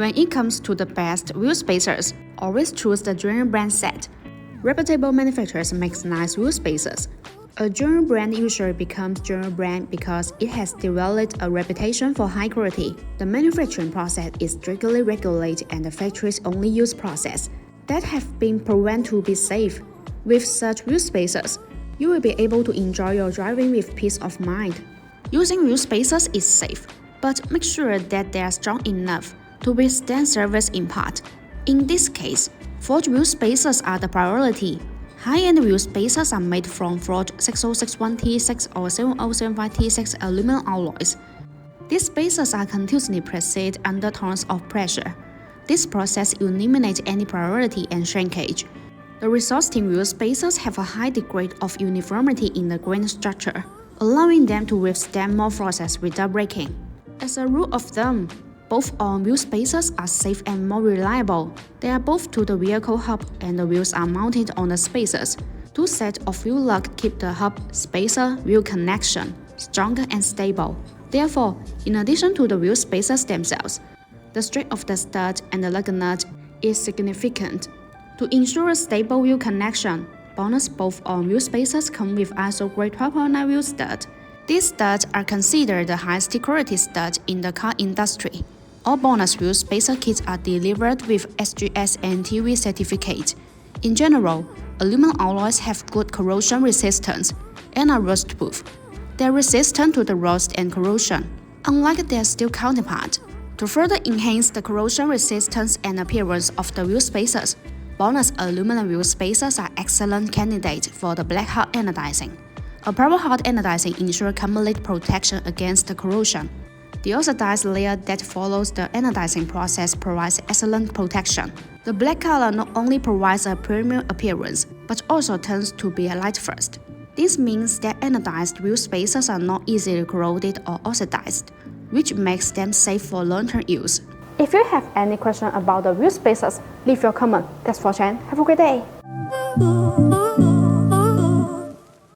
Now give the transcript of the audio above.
When it comes to the best wheel spacers, always choose the general brand set. Reputable manufacturers make nice wheel spacers. A general brand usually becomes general brand because it has developed a reputation for high quality. The manufacturing process is strictly regulated and the factory's only use process that have been proven to be safe. With such wheel spacers, you will be able to enjoy your driving with peace of mind. Using wheel spacers is safe, but make sure that they are strong enough to withstand service impact. In this case, forged wheel spacers are the priority. High-end wheel spacers are made from forged 6061T6 or 7075T6 aluminum alloys. These spacers are continuously pressed under tons of pressure. This process eliminates any priority and shrinkage. The resulting wheel spacers have a high degree of uniformity in the grain structure, allowing them to withstand more forces without breaking. As a rule of thumb, both on-wheel spacers are safe and more reliable. They are both to the vehicle hub and the wheels are mounted on the spacers. Two sets of wheel lugs keep the hub-spacer-wheel connection stronger and stable. Therefore, in addition to the wheel spacers themselves, the strength of the stud and the lug nut is significant. To ensure a stable wheel connection, BONOSS both on-wheel spacers come with ISO grade 12.9 wheel stud. These studs are considered the highest quality studs in the car industry. All BONOSS wheel spacer kits are delivered with SGS and TV certificate. In general, aluminum alloys have good corrosion resistance and are rust-proof. They are resistant to the rust and corrosion, unlike their steel counterpart. To further enhance the corrosion resistance and appearance of the wheel spacers, BONOSS aluminum wheel spacers are excellent candidates for the black hot anodizing. A proper hot anodizing ensures complete protection against the corrosion. The oxidized layer that follows the anodizing process provides excellent protection. The black color not only provides a premium appearance, but also tends to be light first. This means that anodized wheel spacers are not easily corroded or oxidized, which makes them safe for long-term use. If you have any question about the wheel spacers, leave your comment. Thanks for watching. Have a great day.